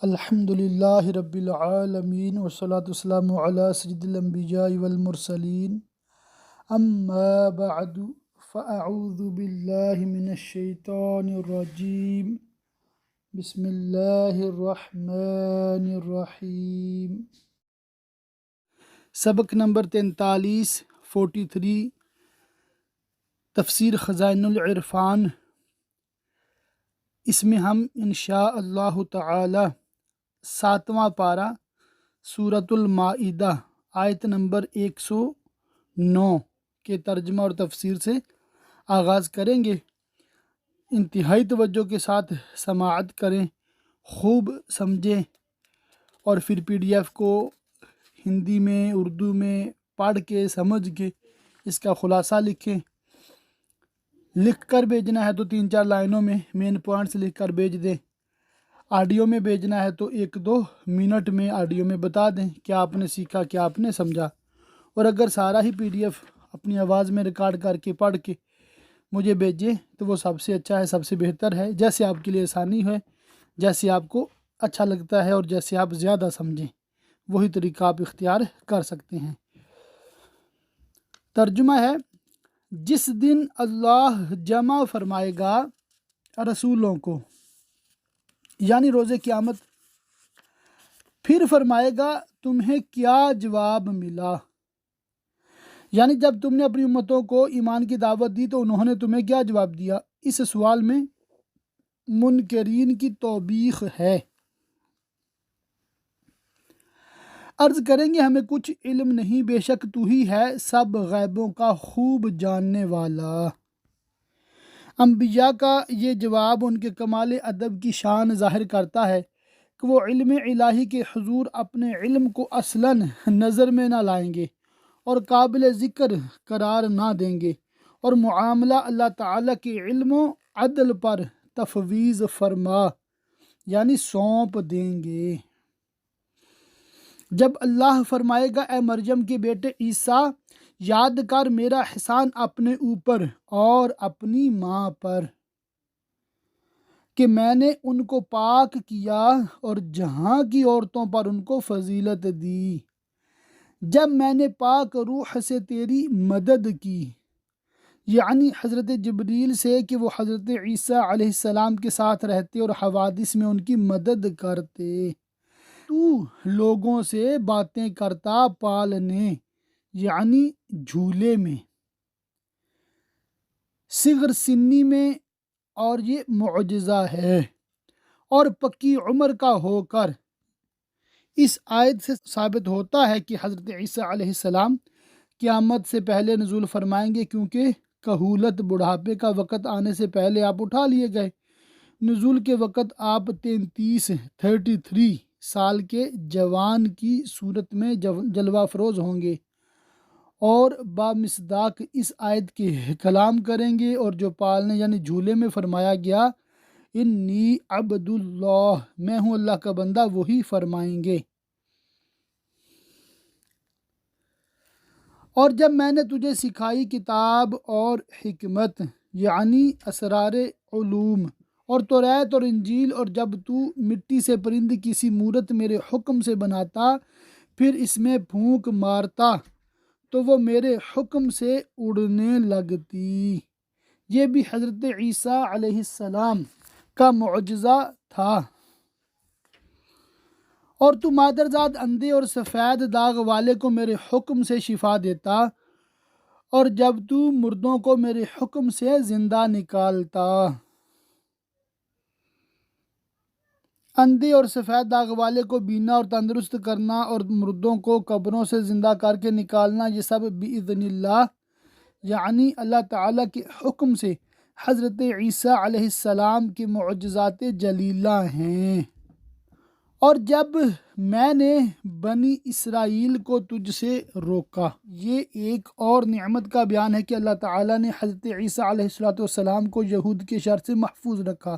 الحمد للہ رب العالمین والصلاة والسلام علی سید الانبیاء والمرسلین اما بعد فاعوذ باللہ من الشیطان الرجیم بسم اللہ الرحمن الرحیم۔ سبق نمبر 43 تفسیر خزائن العرفان۔ اس میں ہم انشاء اللہ تعالی 7واں پارہ سورۃ المائدہ آیت نمبر 109 کے ترجمہ اور تفسیر سے آغاز کریں گے۔ انتہائی توجہ کے ساتھ سماعت کریں، خوب سمجھیں اور پھر PDF کو ہندی میں اردو میں پڑھ کے سمجھ کے اس کا خلاصہ لکھیں۔ لکھ کر بھیجنا ہے تو 3-4 لائنوں میں مین پوائنٹس لکھ کر بھیج دیں۔ آڈیو میں بھیجنا ہے تو 1-2 منٹ میں آڈیو میں بتا دیں کیا آپ نے سیکھا، کیا آپ نے سمجھا۔ اور اگر سارا ہی PDF اپنی آواز میں ریکارڈ کر کے پڑھ کے مجھے بھیجیں تو وہ سب سے اچھا ہے، سب سے بہتر ہے، جیسے آپ کے لیے آسانی ہے، جیسے آپ کو اچھا لگتا ہے اور جیسے آپ زیادہ سمجھیں وہی طریقہ آپ اختیار کر سکتے ہیں۔ ترجمہ ہے: جس دن اللہ جمع فرمائے گا رسولوں کو، یعنی روز قیامت، پھر فرمائے گا تمہیں کیا جواب ملا، یعنی جب تم نے اپنی امتوں کو ایمان کی دعوت دی تو انہوں نے تمہیں کیا جواب دیا۔ اس سوال میں منکرین کی توبیخ ہے۔ عرض کریں گے ہمیں کچھ علم نہیں، بے شک تو ہی ہے سب غیبوں کا خوب جاننے والا۔ انبیاء کا یہ جواب ان کے کمال ادب کی شان ظاہر کرتا ہے کہ وہ علم الہی کے حضور اپنے علم کو اصلاً نظر میں نہ لائیں گے اور قابل ذکر قرار نہ دیں گے، اور معاملہ اللہ تعالیٰ کے علم و عدل پر تفویض فرما، یعنی سونپ دیں گے۔ جب اللہ فرمائے گا اے مریم کے بیٹے عیسیٰ، یاد کر میرا احسان اپنے اوپر اور اپنی ماں پر کہ میں نے ان کو پاک کیا اور جہاں کی عورتوں پر ان کو فضیلت دی، جب میں نے پاک روح سے تیری مدد کی، یعنی حضرت جبریل سے، کہ وہ حضرت عیسیٰ علیہ السلام کے ساتھ رہتے اور حوادث میں ان کی مدد کرتے۔ تو لوگوں سے باتیں کرتا پالنے، یعنی جھولے میں، صغر سنی میں، اور یہ معجزہ ہے، اور پکی عمر کا ہو کر۔ اس آیت سے ثابت ہوتا ہے کہ حضرت عیسیٰ علیہ السلام قیامت سے پہلے نزول فرمائیں گے، کیونکہ کہولت بڑھاپے کا وقت آنے سے پہلے آپ اٹھا لیے گئے۔ نزول کے وقت آپ 33 سال کے جوان کی صورت میں جلوہ افروز ہوں گے اور بامصداق اس آیت کے کلام کریں گے، اور جو پالنے یعنی جھولے میں فرمایا گیا انی عبد اللہ، میں ہوں اللہ کا بندہ، وہی فرمائیں گے۔ اور جب میں نے تجھے سکھائی کتاب اور حکمت، یعنی اسرار علوم، اور توریت اور انجیل، اور جب تو مٹی سے پرند کسی مورت میرے حکم سے بناتا، پھر اس میں پھونک مارتا تو وہ میرے حکم سے اڑنے لگتی۔ یہ بھی حضرت عیسیٰ علیہ السلام کا معجزہ تھا۔ اور تو مادرزاد اندھے اور سفید داغ والے کو میرے حکم سے شفا دیتا، اور جب تو مردوں کو میرے حکم سے زندہ نکالتا۔ اندھے اور سفید داغ والے کو بینا اور تندرست کرنا، اور مردوں کو قبروں سے زندہ کر کے نکالنا، یہ سب بِإِذْنِ اللہ، یعنی اللہ تعالیٰ کے حکم سے حضرت عیسیٰ علیہ السلام کے معجزات جلیلہ ہیں۔ اور جب میں نے بنی اسرائیل کو تجھ سے روکا، یہ ایک اور نعمت کا بیان ہے کہ اللہ تعالیٰ نے حضرت عیسیٰ علیہ السلام کو یہود کے شر سے محفوظ رکھا،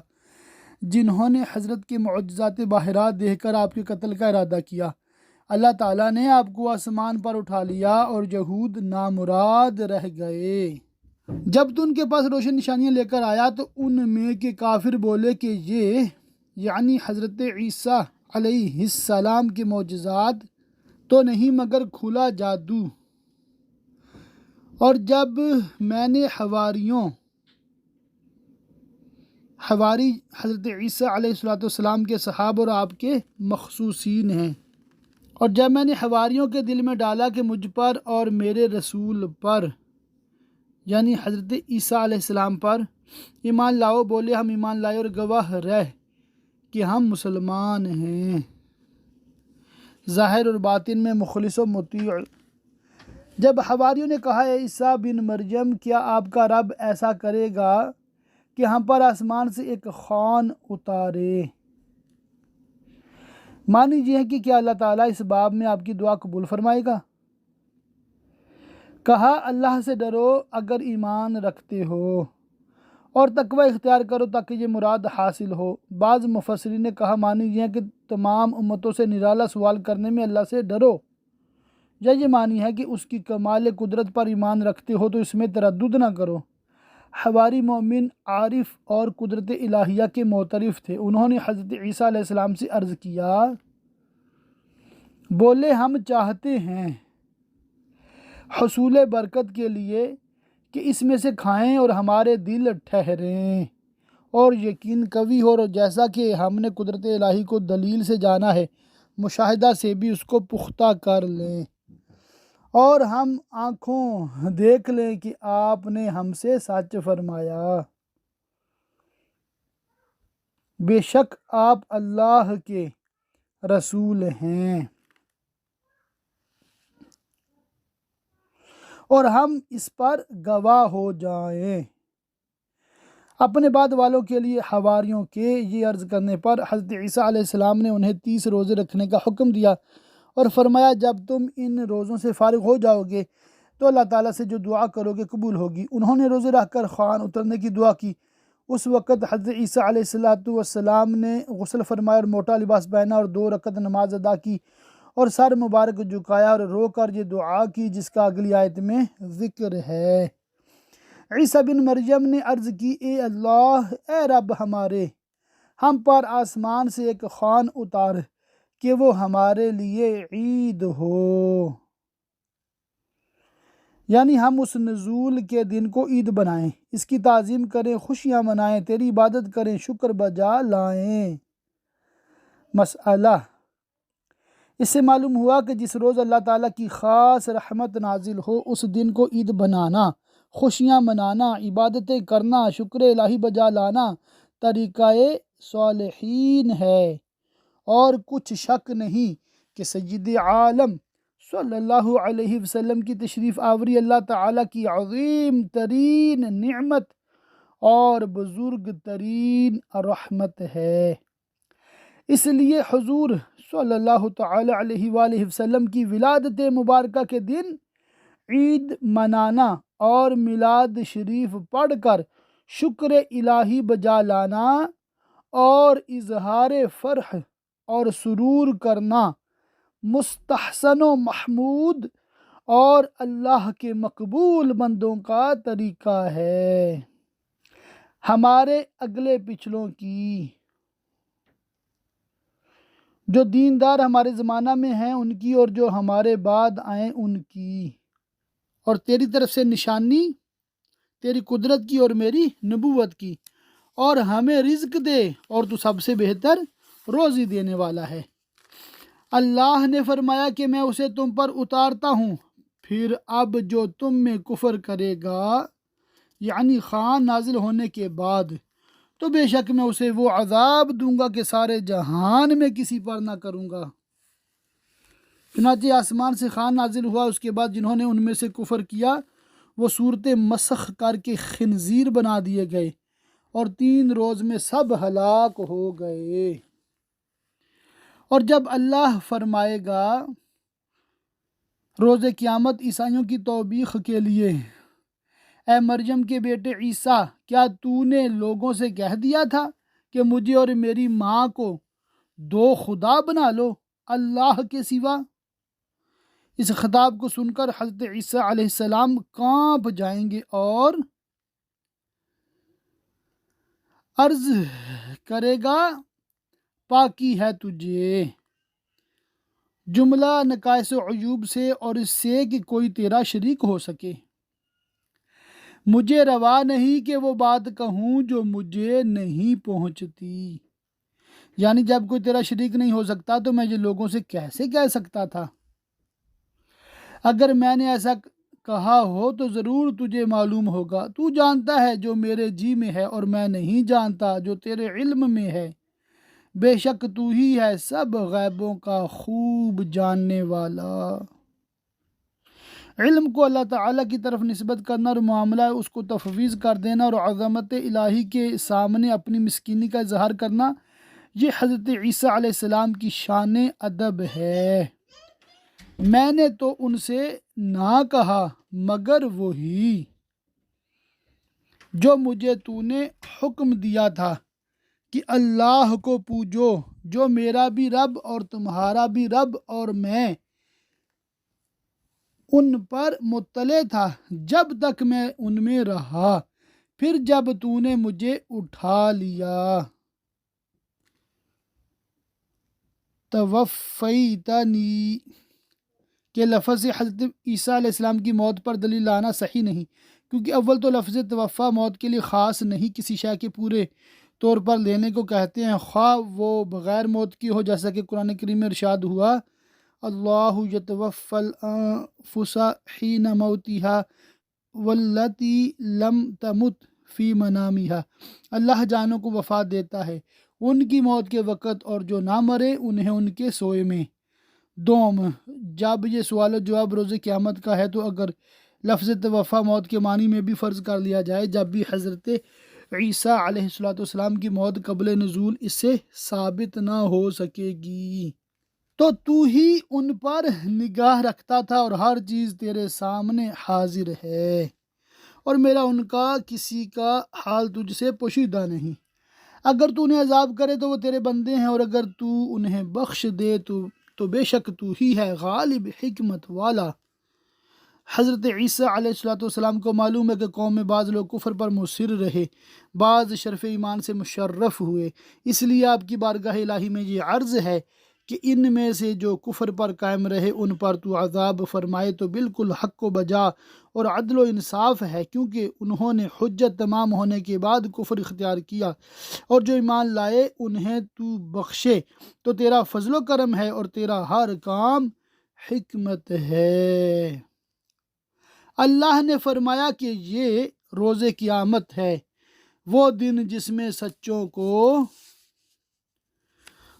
جنہوں نے حضرت کے معجزات باہرات دیکھ کر آپ کے قتل کا ارادہ کیا۔ اللہ تعالیٰ نے آپ کو آسمان پر اٹھا لیا اور یہود نامراد رہ گئے۔ جب تو ان کے پاس روشن نشانیاں لے کر آیا تو ان میں کے کافر بولے کہ یہ یعنی حضرت عیسیٰ علیہ السلام کے معجزات تو نہیں مگر کھلا جادو۔ اور جب میں نے حواری حضرت عیسیٰ علیہ السلام کے صحابہ اور آپ کے مخصوصین ہیں، اور جب میں نے حواریوں کے دل میں ڈالا کہ مجھ پر اور میرے رسول پر یعنی حضرت عیسیٰ علیہ السلام پر ایمان لاؤ، بولے ہم ایمان لائے اور گواہ رہ کہ ہم مسلمان ہیں، ظاہر اور باطن میں مخلص و مطیع۔ جب حواریوں نے کہا اے عیسیٰ بن مریم، کیا آپ کا رب ایسا کرے گا کہ ہم پر آسمان سے ایک خوان اتارے؟ معنی یہ ہے کہ کیا اللہ تعالیٰ اس باب میں آپ کی دعا قبول فرمائے گا؟ کہا اللہ سے ڈرو اگر ایمان رکھتے ہو، اور تقوی اختیار کرو تاکہ یہ مراد حاصل ہو۔ بعض مفسرین نے کہا معنی یہ ہے کہ تمام امتوں سے نرالا سوال کرنے میں اللہ سے ڈرو، یا یہ معنی ہے کہ اس کی کمال قدرت پر ایمان رکھتے ہو تو اس میں تردد نہ کرو۔ حواری مومن، عارف اور قدرت الہیہ کے معترف تھے۔ انہوں نے حضرت عیسیٰ علیہ السلام سے عرض کیا، بولے ہم چاہتے ہیں حصول برکت کے لیے کہ اس میں سے کھائیں اور ہمارے دل ٹھہریں اور یقین قوی ہو، اور جیسا کہ ہم نے قدرت الہی کو دلیل سے جانا ہے مشاہدہ سے بھی اس کو پختہ کر لیں، اور ہم آنکھوں دیکھ لیں کہ آپ نے ہم سے سچ فرمایا، بے شک آپ اللہ کے رسول ہیں، اور ہم اس پر گواہ ہو جائیں۔ اپنے بعد والوں کے لیے حواریوں کے یہ عرض کرنے پر حضرت عیسیٰ علیہ السلام نے انہیں 30 روزے رکھنے کا حکم دیا اور فرمایا جب تم ان روزوں سے فارغ ہو جاؤ گے تو اللہ تعالیٰ سے جو دعا کرو گے قبول ہوگی۔ انہوں نے روزے رکھ کر خوان اترنے کی دعا کی۔ اس وقت حضرت عیسیٰ علیہ السلام نے غسل فرمایا اور موٹا لباس پہنا اور 2 رکعت نماز ادا کی اور سر مبارک جھکایا اور رو کر یہ دعا کی جس کا اگلی آیت میں ذکر ہے۔ عیسیٰ بن مریم نے عرض کی، اے اللہ، اے رب ہمارے، ہم پر آسمان سے ایک خوان اتار کہ وہ ہمارے لیے عید ہو، یعنی ہم اس نزول کے دن کو عید بنائیں، اس کی تعظیم کریں، خوشیاں منائیں، تیری عبادت کریں، شکر بجا لائیں۔ مسئلہ، اس سے معلوم ہوا کہ جس روز اللہ تعالیٰ کی خاص رحمت نازل ہو اس دن کو عید بنانا، خوشیاں منانا، عبادتیں کرنا، شکر الہی بجا لانا طریقہ صالحین ہے، اور کچھ شک نہیں کہ سید عالم صلی اللہ علیہ وسلم کی تشریف آوری اللہ تعالیٰ کی عظیم ترین نعمت اور بزرگ ترین رحمت ہے۔ اس لیے حضور صلی اللہ تعالی علیہ وآلہ وسلم کی ولادت مبارکہ کے دن عید منانا اور میلاد شریف پڑھ کر شکر الہی بجا لانا اور اظہار فرح اور سرور کرنا مستحسن و محمود اور اللہ کے مقبول بندوں کا طریقہ ہے۔ ہمارے اگلے پچھلوں کی، جو دیندار ہمارے زمانہ میں ہیں ان کی، اور جو ہمارے بعد آئیں ان کی، اور تیری طرف سے نشانی تیری قدرت کی اور میری نبوت کی، اور ہمیں رزق دے اور تو سب سے بہتر روزی دینے والا ہے۔ اللہ نے فرمایا کہ میں اسے تم پر اتارتا ہوں، پھر اب جو تم میں کفر کرے گا یعنی خوان نازل ہونے کے بعد تو بے شک میں اسے وہ عذاب دوں گا کہ سارے جہان میں کسی پر نہ کروں گا۔ چنانچہ آسمان سے خوان نازل ہوا، اس کے بعد جنہوں نے ان میں سے کفر کیا وہ صورت مسخ کر کے خنزیر بنا دیے گئے اور 3 روز میں سب ہلاک ہو گئے۔ اور جب اللہ فرمائے گا روز قیامت عیسائیوں کی توبیخ کے لیے، اے مریم کے بیٹے عیسیٰ، کیا تو نے لوگوں سے کہہ دیا تھا کہ مجھے اور میری ماں کو 2 خدا بنا لو اللہ کے سوا؟ اس خطاب کو سن کر حضرت عیسیٰ علیہ السلام کانپ جائیں گے اور عرض کرے گا، پاکی ہے تجھے۔ جملہ نقائص و عیوب سے اور اس سے کہ کوئی تیرا شریک ہو سکے۔ مجھے روا نہیں کہ وہ بات کہوں جو مجھے نہیں پہنچتی، یعنی جب کوئی تیرا شریک نہیں ہو سکتا تو میں یہ لوگوں سے کیسے کہہ سکتا تھا؟ اگر میں نے ایسا کہا ہو تو ضرور تجھے معلوم ہوگا۔ تو جانتا ہے جو میرے جی میں ہے اور میں نہیں جانتا جو تیرے علم میں ہے۔ بے شک تو ہی ہے سب غیبوں کا خوب جاننے والا۔ علم کو اللہ تعالیٰ کی طرف نسبت کرنا اور معاملہ اس کو تفویض کر دینا اور عظمت الہی کے سامنے اپنی مسکینی کا اظہار کرنا، یہ حضرت عیسیٰ علیہ السلام کی شان ادب ہے۔ میں نے تو ان سے نہ کہا مگر وہی جو مجھے تو نے حکم دیا تھا کہ اللہ کو پوجو، جو میرا بھی رب اور تمہارا بھی رب، اور میں ان پر مطلع تھا جب تک میں ان میں رہا، پھر جب تو نے مجھے اٹھا لیا۔ توفیتنی کے لفظ سے حضرت عیسیٰ علیہ السلام کی موت پر دلیل لانا صحیح نہیں، کیونکہ اول تو لفظ توفیٰ موت کے لیے خاص نہیں، کسی شے کے پورے طور پر لینے کو کہتے ہیں، خواہ وہ بغیر موت کی ہو، جیسا کہ قرآن کریم میں ارشاد ہوا اللہ یتوفی الانفس حین موتها واللتی لم تمت فی منامها، اللہ جانوں کو وفات دیتا ہے ان کی موت کے وقت، اور جو نہ مرے انہیں ان کے سوئے میں۔ دوم، جب یہ سوال و جواب روز قیامت کا ہے تو اگر لفظ توفیٰ موت کے معنی میں بھی فرض کر لیا جائے، جب بھی حضرت عیسیٰ علیہ السلام کی موت قبل نزول اس سے ثابت نہ ہو سکے گی، تو تو ہی ان پر نگاہ رکھتا تھا اور ہر چیز تیرے سامنے حاضر ہے، اور میرا ان کا کسی کا حال تجھ سے پوشیدہ نہیں۔ اگر تو انہیں عذاب کرے تو وہ تیرے بندے ہیں، اور اگر تو انہیں بخش دے تو بے شک تو ہی ہے غالب حکمت والا۔ حضرت عیسیٰ علیہ السلام کو معلوم ہے کہ قوم میں بعض لوگ کفر پر مصر رہے، بعض شرف ایمان سے مشرف ہوئے، اس لیے آپ کی بارگاہ الہی میں یہ عرض ہے کہ ان میں سے جو کفر پر قائم رہے ان پر تو عذاب فرمائے تو بالکل حق و بجا اور عدل و انصاف ہے، کیونکہ انہوں نے حجت تمام ہونے کے بعد کفر اختیار کیا، اور جو ایمان لائے انہیں تو بخشے تو تیرا فضل و کرم ہے اور تیرا ہر کام حکمت ہے۔ اللہ نے فرمایا کہ یہ روز قیامت ہے، وہ دن جس میں سچوں کو،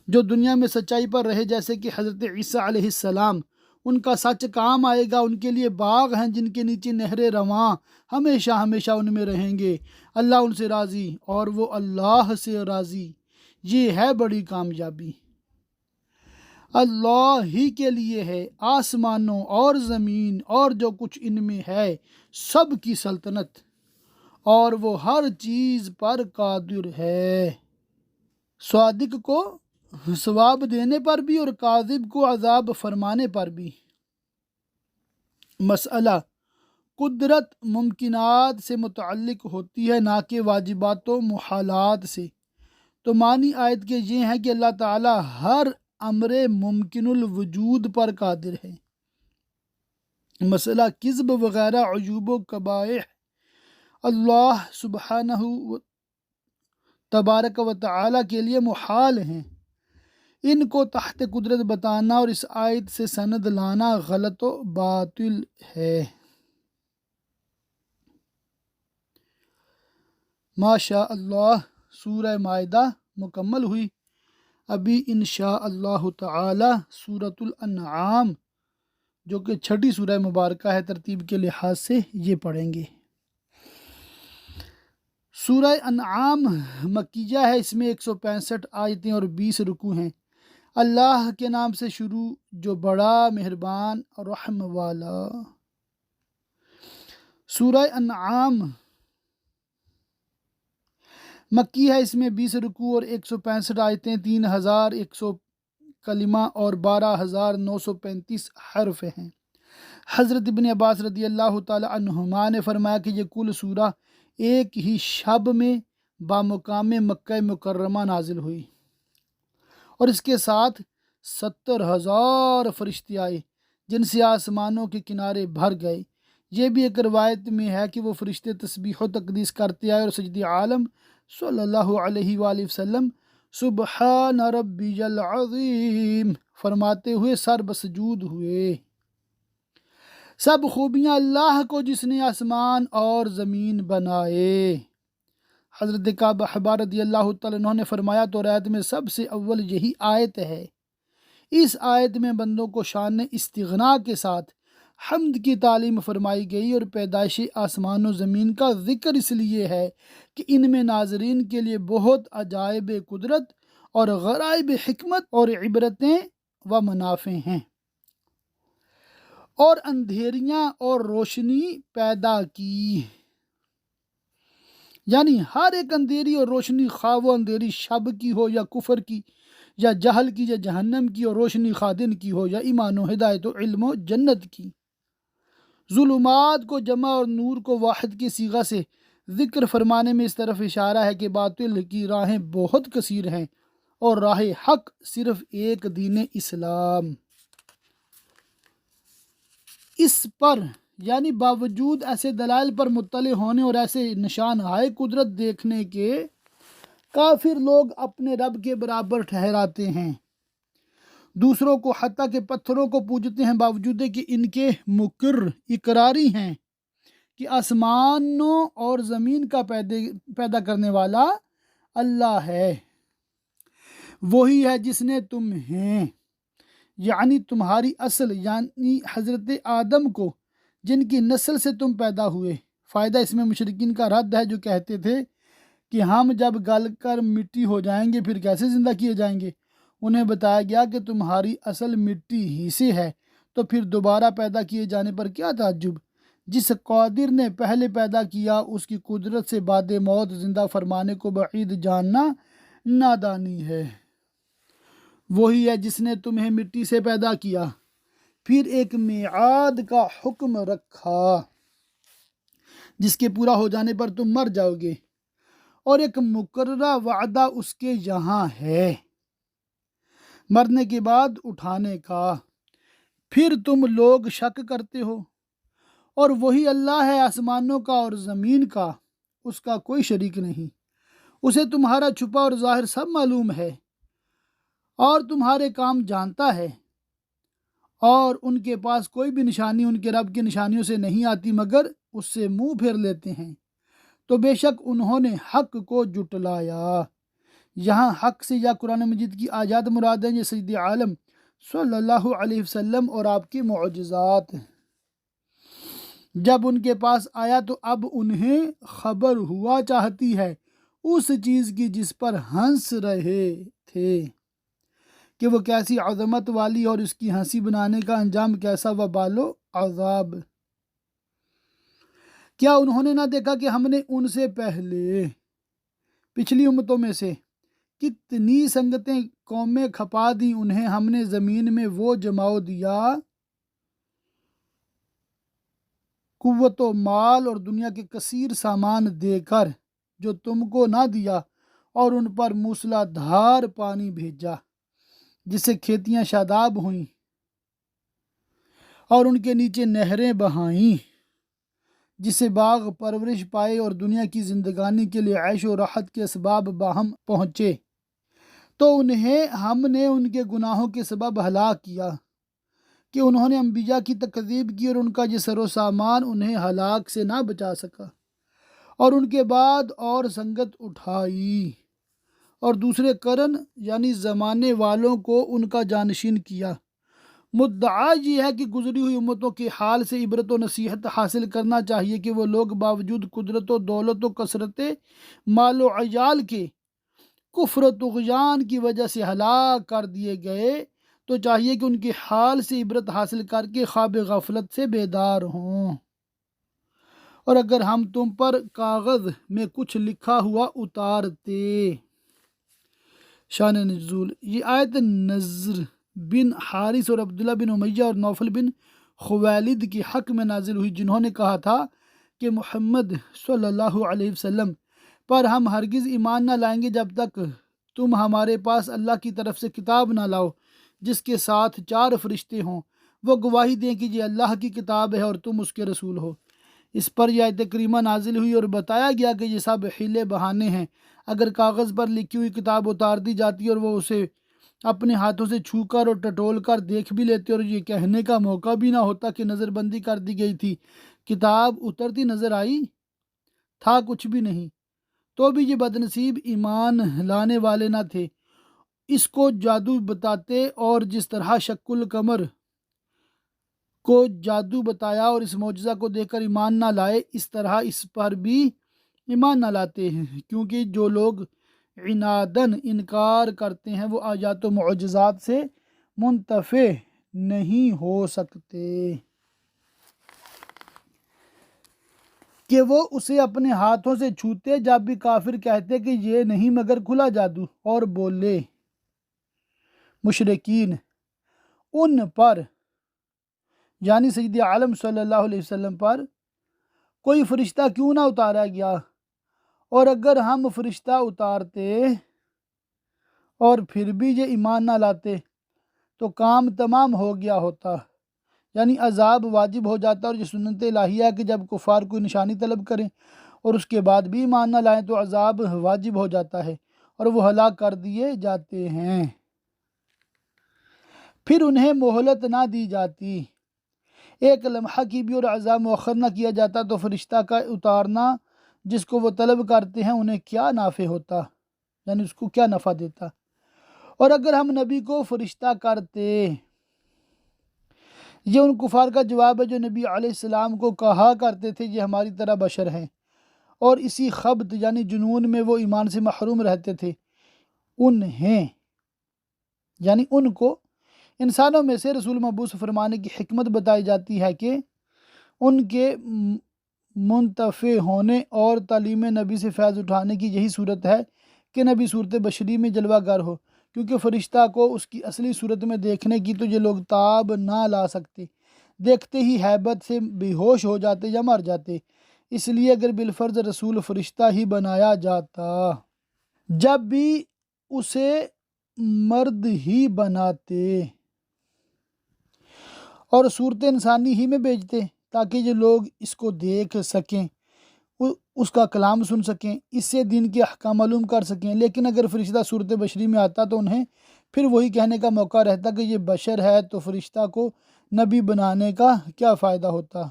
جو دنیا میں سچائی پر رہے جیسے کہ حضرت عیسیٰ علیہ السلام، ان کا سچ کام آئے گا، ان کے لیے باغ ہیں جن کے نیچے نہریں رواں، ہمیشہ ہمیشہ ان میں رہیں گے، اللہ ان سے راضی اور وہ اللہ سے راضی، یہ ہے بڑی کامیابی۔ اللہ ہی کے لیے ہے آسمانوں اور زمین اور جو کچھ ان میں ہے سب کی سلطنت، اور وہ ہر چیز پر قادر ہے، صادق کو ثواب دینے پر بھی اور کاذب کو عذاب فرمانے پر بھی۔ مسئلہ قدرت ممکنات سے متعلق ہوتی ہے نہ کہ واجبات و محالات سے، تو معنی آیت کے یہ ہیں کہ اللہ تعالیٰ ہر امر ممکن الوجود پر قادر ہے۔ مسئلہ کذب وغیرہ عیوب و قبائح اللہ سبحانہ تبارک و تعالیٰ کے لیے محال ہیں، ان کو تحت قدرت بتانا اور اس آیت سے سند لانا غلط و باطل ہے۔ ماشاء اللہ سورہ مائدہ مکمل ہوئی، ابھی انشاء اللہ تعالی سورۃ الانعام جو کہ چھٹی سورہ مبارکہ ہے ترتیب کے لحاظ سے، یہ پڑھیں گے۔ سورہ انعام مکیہ ہے، اس میں 165 آیتیں اور 20 رکوع ہیں۔ اللہ کے نام سے شروع جو بڑا مہربان اور رحم والا۔ سورہ انعام مکی ہے، اس میں 20 رکوع اور 165 آیتیں، 3100 کلمہ اور 12935 حرف ہیں۔ حضرت ابن عباس رضی اللہ تعالی عنہما نے فرمایا کہ یہ کل سورہ ایک ہی شب میں بامقام مکہ مکرمہ نازل ہوئی۔ اور اس کے ساتھ 70,000 فرشتے آئے جن سے آسمانوں کے کنارے بھر گئے۔ یہ بھی ایک روایت میں ہے کہ وہ فرشتے تسبیح و تقدیس کرتے آئے اور سجدہ عالم صلی اللہ علیہ وآلہ وسلم سبحان ربی العظیم فرماتے ہوئے سر بسجود ہوئے۔ سب خوبیاں اللہ کو جس نے آسمان اور زمین بنائے۔ حضرت کعب احبار رضی اللہ تعالیٰ عنہ نے فرمایا تو آیت میں سب سے اول یہی آیت ہے۔ اس آیت میں بندوں کو شان استغنا کے ساتھ حمد کی تعلیم فرمائی گئی اور پیدائش آسمان و زمین کا ذکر اس لیے ہے کہ ان میں ناظرین کے لیے بہت عجائب قدرت اور غرائب حکمت اور عبرتیں و منافع ہیں۔ اور اندھیریاں اور روشنی پیدا کی، یعنی ہر ایک اندھیری اور روشنی، خواہ وہ اندھیری شب کی ہو یا کفر کی یا جہل کی یا جہنم کی، اور روشنی خواہ دن کی ہو یا ایمان و ہدایت و علم و جنت کی۔ ظلمات کو جمع اور نور کو واحد کی صیغہ سے ذکر فرمانے میں اس طرف اشارہ ہے کہ باطل کی راہیں بہت کثیر ہیں اور راہ حق صرف ایک دین اسلام۔ اس پر یعنی باوجود ایسے دلائل پر مطلع ہونے اور ایسے نشان ہائے قدرت دیکھنے کے، کافر لوگ اپنے رب کے برابر ٹھہراتے ہیں، دوسروں کو حتیٰ کہ پتھروں کو پوجتے ہیں، باوجود کہ ان کے مقر اقراری ہیں کہ آسمانوں اور زمین کا پیدا کرنے والا اللہ ہے، وہی ہے جس نے تمہیں یعنی تمہاری اصل یعنی حضرت آدم کو جن کی نسل سے تم پیدا ہوئے۔ فائدہ اس میں مشرکین کا رد ہے جو کہتے تھے کہ ہم جب گل کر مٹی ہو جائیں گے پھر کیسے زندہ کیے جائیں گے۔ انہیں بتایا گیا کہ تمہاری اصل مٹی ہی سے ہے تو پھر دوبارہ پیدا کیے جانے پر کیا تعجب۔ جس قادر نے پہلے پیدا کیا اس کی قدرت سے بعد موت زندہ فرمانے کو بعید جاننا نادانی ہے۔ وہی ہے جس نے تمہیں مٹی سے پیدا کیا، پھر ایک میعاد کا حکم رکھا جس کے پورا ہو جانے پر تم مر جاؤ گے، اور ایک مقررہ وعدہ اس کے یہاں ہے مرنے کے بعد اٹھانے کا، پھر تم لوگ شک کرتے ہو۔ اور وہی اللہ ہے آسمانوں کا اور زمین کا، اس کا کوئی شریک نہیں، اسے تمہارا چھپا اور ظاہر سب معلوم ہے، اور تمہارے کام جانتا ہے، اور ان کے پاس کوئی بھی نشانی ان کے رب کی نشانیوں سے نہیں آتی مگر اس سے منہ پھیر لیتے ہیں، تو بے شک انہوں نے حق کو جھٹلایا۔ یہاں حق سے یا قرآن مجید کی آیات مراد ہیں، یہ سید عالم صلی اللہ علیہ وسلم اور آپ کی معجزات۔ جب ان کے پاس آیا تو اب انہیں خبر ہوا چاہتی ہے اس چیز کی جس پر ہنس رہے تھے کہ وہ کیسی عظمت والی اور اس کی ہنسی بنانے کا انجام کیسا وبال و عذاب۔ کیا انہوں نے نہ دیکھا کہ ہم نے ان سے پہلے پچھلی امتوں میں سے کتنی سنگتیں قومیں کھپا دیں، انہیں ہم نے زمین میں وہ جماؤ دیا، قوت و مال اور دنیا کے کثیر سامان دے کر جو تم کو نہ دیا، اور ان پر موسلا دھار پانی بھیجا جس سے کھیتیاں شاداب ہوئیں اور ان کے نیچے نہریں بہائیں، جس سے باغ پرورش پائے اور دنیا کی زندگانی کے لیے عیش و راحت کے اسباب باہم پہنچے، تو انہیں ہم نے ان کے گناہوں کے سبب ہلاک کیا کہ انہوں نے انبیاء کی تکذیب کی اور ان کا یہ سر و سامان انہیں ہلاک سے نہ بچا سکا، اور ان کے بعد اور سنگت اٹھائی اور دوسرے قرن یعنی زمانے والوں کو ان کا جانشین کیا۔ مدعا یہ ہے کہ گزری ہوئی امتوں کے حال سے عبرت و نصیحت حاصل کرنا چاہیے کہ وہ لوگ باوجود قدرت و دولت و کثرت مال و عیال کے کفر و طغیان کی وجہ سے ہلاک کر دیے گئے، تو چاہیے کہ ان کے حال سے عبرت حاصل کر کے خواب غفلت سے بیدار ہوں۔ اور اگر ہم تم پر کاغذ میں کچھ لکھا ہوا اتارتے۔ شان نزول، یہ آیت نضر بن حارث اور عبداللہ بن امیہ اور نوفل بن خویلد کے حق میں نازل ہوئی، جنہوں نے کہا تھا کہ محمد صلی اللہ علیہ وسلم پر ہم ہرگز ایمان نہ لائیں گے جب تک تم ہمارے پاس اللہ کی طرف سے کتاب نہ لاؤ جس کے ساتھ 4 فرشتے ہوں، وہ گواہی دیں کہ یہ اللہ کی کتاب ہے اور تم اس کے رسول ہو۔ اس پر یہ آیت کریمہ نازل ہوئی اور بتایا گیا کہ یہ سب حیلے بہانے ہیں۔ اگر کاغذ پر لکھی ہوئی کتاب اتار دی جاتی اور وہ اسے اپنے ہاتھوں سے چھو کر اور ٹٹول کر دیکھ بھی لیتے اور یہ کہنے کا موقع بھی نہ ہوتا کہ نظر بندی کر دی گئی تھی، کتاب اترتی نظر آئی، تھا کچھ بھی نہیں، تو بھی یہ بدنصیب ایمان لانے والے نہ تھے۔ اس کو جادو بتاتے اور جس طرح شق القمر کو جادو بتایا اور اس معجزہ کو دیکھ کر ایمان نہ لائے، اس طرح اس پر بھی ایمان نہ لاتے ہیں، کیونکہ جو لوگ عناداً انکار کرتے ہیں وہ آیات و معجزات سے منتفع نہیں ہو سکتے کہ وہ اسے اپنے ہاتھوں سے چھوتے، جب بھی کافر کہتے کہ یہ نہیں مگر کھلا جادو، اور بولے مشرکین ان پر یعنی سید عالم صلی اللہ علیہ وسلم پر کوئی فرشتہ کیوں نہ اتارا گیا، اور اگر ہم فرشتہ اتارتے اور پھر بھی یہ ایمان نہ لاتے تو کام تمام ہو گیا ہوتا، یعنی عذاب واجب ہو جاتا۔ اور یہ سنت الہیہ ہے کہ جب کفار کوئی نشانی طلب کریں اور اس کے بعد بھی ایمان نہ لائیں تو عذاب واجب ہو جاتا ہے اور وہ ہلاک کر دیے جاتے ہیں، پھر انہیں مہلت نہ دی جاتی، ایک لمحہ کی بھی، اور عذاب مؤخر نہ کیا جاتا، تو فرشتہ کا اتارنا جس کو وہ طلب کرتے ہیں انہیں کیا نافع ہوتا، یعنی اس کو کیا نفع دیتا۔ اور اگر ہم نبی کو فرشتہ کرتے، یہ ان کفار کا جواب ہے جو نبی علیہ السلام کو کہا کرتے تھے یہ ہماری طرح بشر ہیں، اور اسی خبط یعنی جنون میں وہ ایمان سے محروم رہتے تھے۔ انہیں یعنی ان کو انسانوں میں سے رسول مبعوث فرمانے کی حکمت بتائی جاتی ہے کہ ان کے منتفع ہونے اور تعلیم نبی سے فیض اٹھانے کی یہی صورت ہے کہ نبی صورت بشری میں جلوہ گر ہو، کیونکہ فرشتہ کو اس کی اصلی صورت میں دیکھنے کی تو یہ لوگ تاب نہ لا سکتے، دیکھتے ہی ہیبت سے بے ہوش ہو جاتے یا مر جاتے، اس لیے اگر بالفرض رسول فرشتہ ہی بنایا جاتا، جب بھی اسے مرد ہی بناتے اور صورت انسانی ہی میں بھیجتے تاکہ یہ لوگ اس کو دیکھ سکیں، اس کا کلام سن سکیں، اس سے دین کے احکام معلوم کر سکیں، لیکن اگر فرشتہ صورت بشری میں آتا تو انہیں پھر وہی کہنے کا موقع رہتا کہ یہ بشر ہے، تو فرشتہ کو نبی بنانے کا کیا فائدہ ہوتا،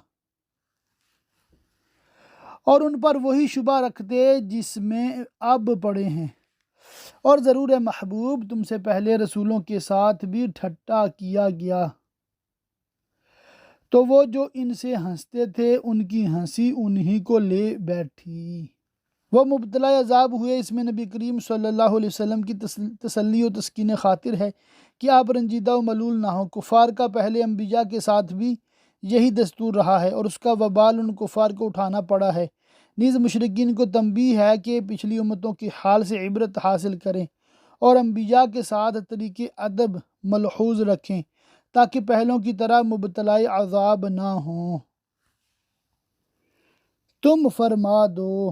اور ان پر وہی شبہ رکھتے جس میں اب پڑے ہیں۔ اور ضرور ہے محبوب تم سے پہلے رسولوں کے ساتھ بھی ٹھٹا کیا گیا، تو وہ جو ان سے ہنستے تھے ان کی ہنسی انہی کو لے بیٹھی۔ وہ مبتلا عذاب ہوئے، اس میں نبی کریم صلی اللہ علیہ وسلم کی تسلی و تسکین خاطر ہے کہ آپ رنجیدہ و ملول نہ ہوں۔ کفار کا پہلے انبیاء کے ساتھ بھی یہی دستور رہا ہے اور اس کا وبال ان کفار کو اٹھانا پڑا ہے۔ نیز مشرکین کو تنبیہ ہے کہ پچھلی امتوں کے حال سے عبرت حاصل کریں اور انبیاء کے ساتھ طریق ادب ملحوظ رکھیں تاکہ پہلوں کی طرح مبتلا عذاب نہ ہوں۔ تم فرما دو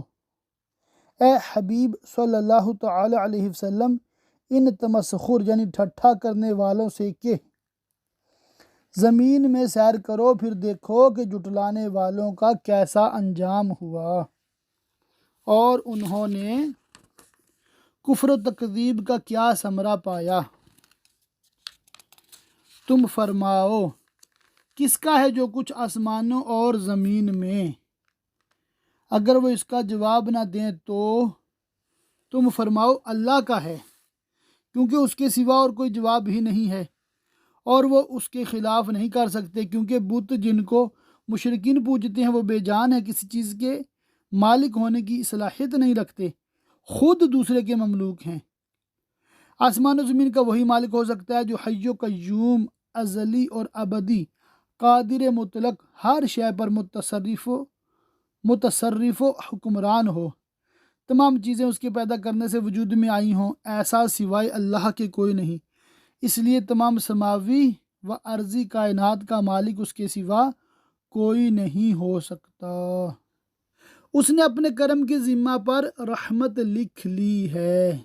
اے حبیب صلی اللہ تعالی علیہ وسلم ان تمسخر یعنی ٹھٹھا کرنے والوں سے کہ زمین میں سیر کرو، پھر دیکھو کہ جھٹلانے والوں کا کیسا انجام ہوا، اور انہوں نے کفر و تکذیب کا کیا ثمرہ پایا۔ تم فرماؤ کس کا ہے جو کچھ آسمانوں اور زمین میں، اگر وہ اس کا جواب نہ دیں تو تم فرماؤ اللہ کا ہے، کیونکہ اس کے سوا اور کوئی جواب ہی نہیں ہے، اور وہ اس کے خلاف نہیں کر سکتے، کیونکہ بت جن کو مشرکین پوجتے ہیں وہ بے جان ہے، کسی چیز کے مالک ہونے کی صلاحیت نہیں رکھتے، خود دوسرے کے مملوک ہیں۔ آسمان و زمین کا وہی مالک ہو سکتا ہے جو حی و قیوم، ازلی اور ابدی، قادر مطلق، ہر شے پر متصرف و حکمران ہو، تمام چیزیں اس کے پیدا کرنے سے وجود میں آئی ہوں، ایسا سوائے اللہ کے کوئی نہیں، اس لیے تمام سماوی و ارضی کائنات کا مالک اس کے سوا کوئی نہیں ہو سکتا۔ اس نے اپنے کرم کے ذمہ پر رحمت لکھ لی ہے۔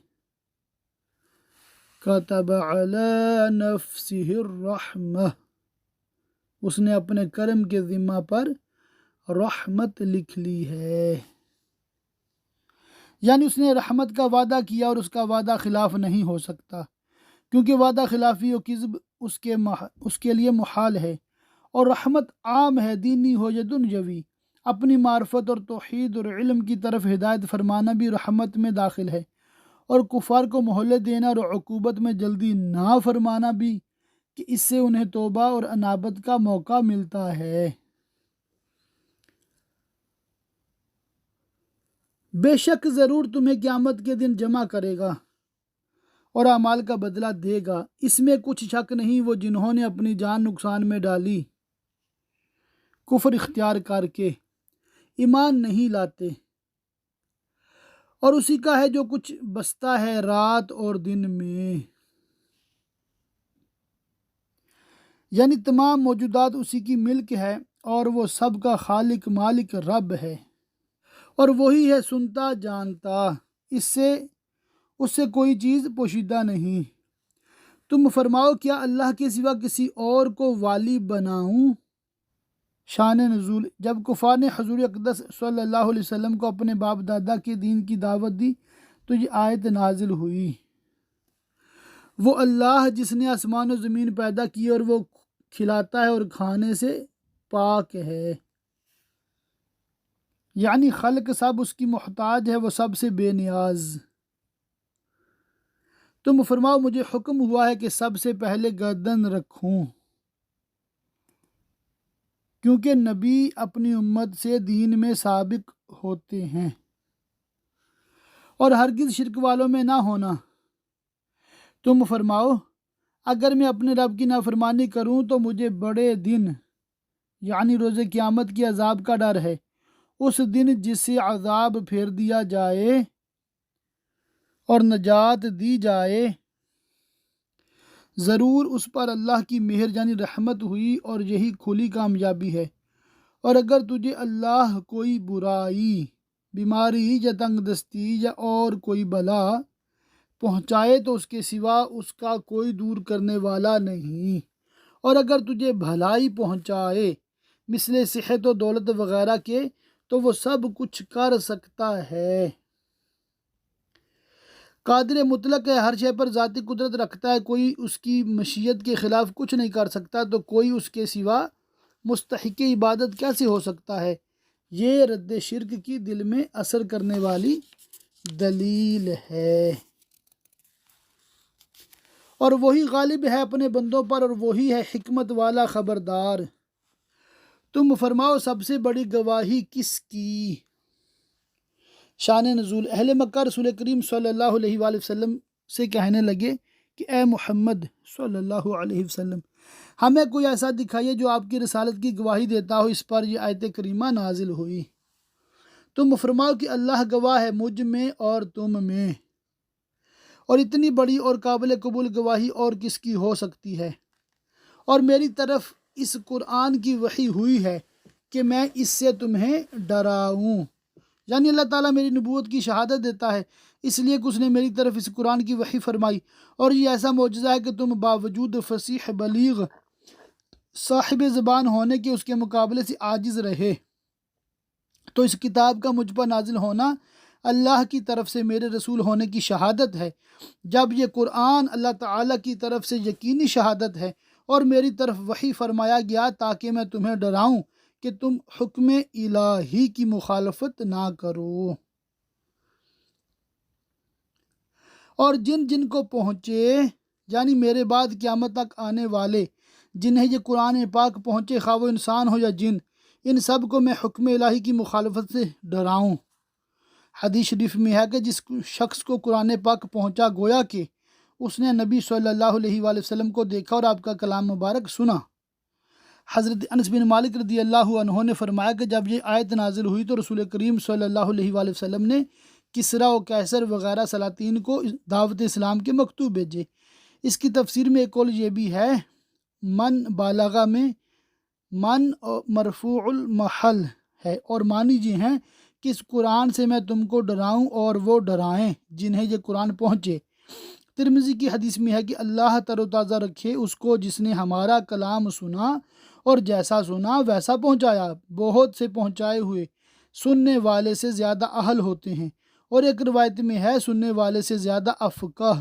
کتب علی نفسہ الرحمہ، اس نے اپنے کرم کے ذمہ پر رحمت لکھ لی ہے، یعنی اس نے رحمت کا وعدہ کیا اور اس کا وعدہ خلاف نہیں ہو سکتا، کیونکہ وعدہ خلافی و کذب اس کے لیے محال ہے، اور رحمت عام ہے، دینی ہو یا دنیاوی، اپنی معرفت اور توحید اور علم کی طرف ہدایت فرمانا بھی رحمت میں داخل ہے، اور کفار کو مہلت دینا اور عقوبت میں جلدی نہ فرمانا بھی، کہ اس سے انہیں توبہ اور انابت کا موقع ملتا ہے۔ بے شک ضرور تمہیں قیامت کے دن جمع کرے گا اور اعمال کا بدلہ دے گا، اس میں کچھ شک نہیں، وہ جنہوں نے اپنی جان نقصان میں ڈالی کفر اختیار کر کے ایمان نہیں لاتے، اور اسی کا ہے جو کچھ بستا ہے رات اور دن میں، یعنی تمام موجودات اسی کی ملک ہے، اور وہ سب کا خالق مالک رب ہے، اور وہی ہے سنتا جانتا، اس سے کوئی چیز پوشیدہ نہیں۔ تم فرماؤ کیا اللہ کے سوا کسی اور کو والی بناؤں؟ شان نزول، جب کفار نے حضور اقدس صلی اللہ علیہ وسلم کو اپنے باپ دادا کے دین کی دعوت دی تو یہ آیت نازل ہوئی، وہ اللہ جس نے آسمان و زمین پیدا کی اور وہ کھلاتا ہے اور کھانے سے پاک ہے، یعنی خلق سب اس کی محتاج ہے، وہ سب سے بے نیاز۔ تم فرماؤ مجھے حکم ہوا ہے کہ سب سے پہلے گردن رکھوں، کیونکہ نبی اپنی امت سے دین میں سابق ہوتے ہیں، اور ہرگز شرک والوں میں نہ ہونا۔ تم فرماؤ اگر میں اپنے رب کی نافرمانی کروں تو مجھے بڑے دن یعنی روز قیامت کی عذاب کا ڈر ہے، اس دن جس سے عذاب پھیر دیا جائے اور نجات دی جائے، ضرور اس پر اللہ کی مہر یعنی رحمت ہوئی، اور یہی کھلی کامیابی ہے۔ اور اگر تجھے اللہ کوئی برائی، بیماری یا تنگ دستی یا اور کوئی بلا پہنچائے تو اس کے سوا اس کا کوئی دور کرنے والا نہیں، اور اگر تجھے بھلائی پہنچائے مثل صحت و دولت وغیرہ کے تو وہ سب کچھ کر سکتا ہے، قادر مطلق ہے، ہر شے پر ذاتی قدرت رکھتا ہے، کوئی اس کی مشیت کے خلاف کچھ نہیں کر سکتا، تو کوئی اس کے سوا مستحق عبادت کیسے ہو سکتا ہے؟ یہ رد شرک کی دل میں اثر کرنے والی دلیل ہے، اور وہی غالب ہے اپنے بندوں پر، اور وہی ہے حکمت والا خبردار۔ تم فرماؤ سب سے بڑی گواہی کس کی؟ شان نزول، اہل مکہ رسول کریم صلی اللہ علیہ وآلہ وسلم سے کہنے لگے کہ اے محمد صلی اللہ علیہ وسلم، ہمیں کوئی ایسا دکھائیے جو آپ کی رسالت کی گواہی دیتا ہو۔ اس پر یہ آیت کریمہ نازل ہوئی۔ تم فرماؤ کہ اللہ گواہ ہے مجھ میں اور تم میں، اور اتنی بڑی اور قابل قبول گواہی اور کس کی ہو سکتی ہے؟ اور میری طرف اس قرآن کی وحی ہوئی ہے کہ میں اس سے تمہیں ڈراؤں، یعنی اللہ تعالیٰ میری نبوت کی شہادت دیتا ہے، اس لیے کہ اس نے میری طرف اس قرآن کی وحی فرمائی، اور یہ ایسا معجزہ ہے کہ تم باوجود فصیح بلیغ صاحب زبان ہونے کے اس کے مقابلے سے عاجز رہے۔ تو اس کتاب کا مجھ پر نازل ہونا اللہ کی طرف سے میرے رسول ہونے کی شہادت ہے، جب یہ قرآن اللہ تعالیٰ کی طرف سے یقینی شہادت ہے، اور میری طرف وحی فرمایا گیا تاکہ میں تمہیں ڈراؤں کہ تم حکم الہی کی مخالفت نہ کرو۔ اور جن جن کو پہنچے یعنی میرے بعد قیامت تک آنے والے جنہیں یہ قرآن پاک پہنچے، خواہ وہ انسان ہو یا جن، ان سب کو میں حکم الہی کی مخالفت سے ڈراؤں۔ حدیث شریف میں ہے کہ جس شخص کو قرآن پاک پہنچا گویا کہ اس نے نبی صلی اللہ علیہ وآلہ وسلم کو دیکھا اور آپ کا کلام مبارک سنا۔ حضرت انس بن مالک رضی اللہ عنہ نے فرمایا کہ جب یہ آیت نازل ہوئی تو رسول کریم صلی اللہ علیہ وآلہ وسلم نے کسریٰ و قیصر وغیرہ سلاطین کو دعوت اسلام کے مکتوب بھیجے۔ اس کی تفسیر میں ایک قول یہ بھی ہے، من بالغہ میں من مرفوع المحل ہے، اور معنی یہ ہیں کہ اس قرآن سے میں تم کو ڈراؤں اور وہ ڈرائیں جنہیں یہ قرآن پہنچے، ترمذی کی حدیث میں ہے کہ اللہ تر و تازہ رکھے اس کو جس نے ہمارا کلام سنا اور جیسا سنا ویسا پہنچایا۔ بہت سے پہنچائے ہوئے سننے والے سے زیادہ اہل ہوتے ہیں، اور ایک روایت میں ہے سننے والے سے زیادہ افقہ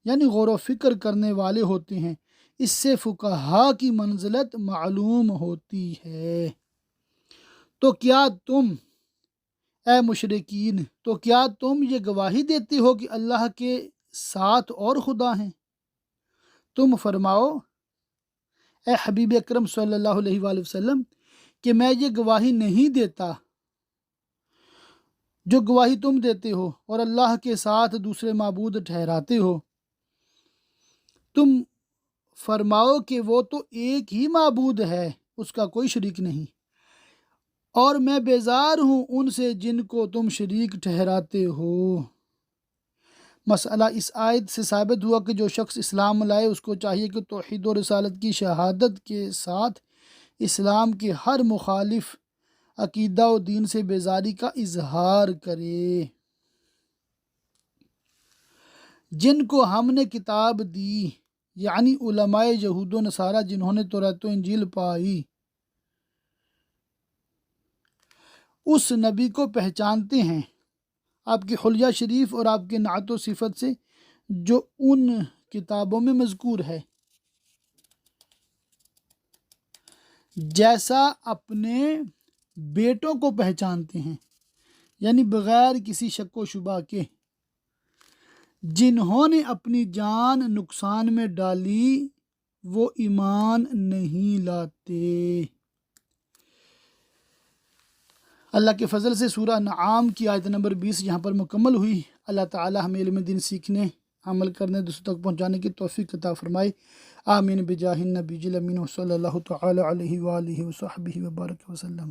یعنی غور و فکر کرنے والے ہوتے ہیں۔ اس سے فقہا کی منزلت معلوم ہوتی ہے۔ تو کیا تم اے مشرکین یہ گواہی دیتے ہو کہ اللہ کے ساتھ اور خدا ہیں؟ تم فرماؤ اے حبیب اکرم صلی اللہ علیہ وآلہ وسلم کہ میں یہ گواہی نہیں دیتا جو گواہی تم دیتے ہو، اور اللہ کے ساتھ دوسرے معبود ٹھہراتے ہو۔ تم فرماؤ کہ وہ تو ایک ہی معبود ہے، اس کا کوئی شریک نہیں، اور میں بیزار ہوں ان سے جن کو تم شریک ٹھہراتے ہو۔ مسئلہ اس آیت سے ثابت ہوا کہ جو شخص اسلام لائے اس کو چاہیے کہ توحید و رسالت کی شہادت کے ساتھ اسلام کے ہر مخالف عقیدہ و دین سے بیزاری کا اظہار کرے۔ جن کو ہم نے کتاب دی یعنی علماء یہود و نصارہ جنہوں نے توریت و انجیل پائی، اس نبی کو پہچانتے ہیں آپ کی حلیہ شریف اور آپ کے نعت و صفت سے جو ان کتابوں میں مذکور ہے، جیسا اپنے بیٹوں کو پہچانتے ہیں، یعنی بغیر کسی شک و شبہ کے۔ جنہوں نے اپنی جان نقصان میں ڈالی وہ ایمان نہیں لاتے۔ اللہ کے فضل سے سورہ انعام کی آیت نمبر 20 یہاں پر مکمل ہوئی۔ اللہ تعالی ہمیں علم دین سیکھنے، عمل کرنے، دوسروں تک پہنچانے کی توفیق عطا فرمائے۔ آمین بجاہ النبی الامین صلی اللہ تعالی علیہ وآلہ وصحبہ وبارک وسلم۔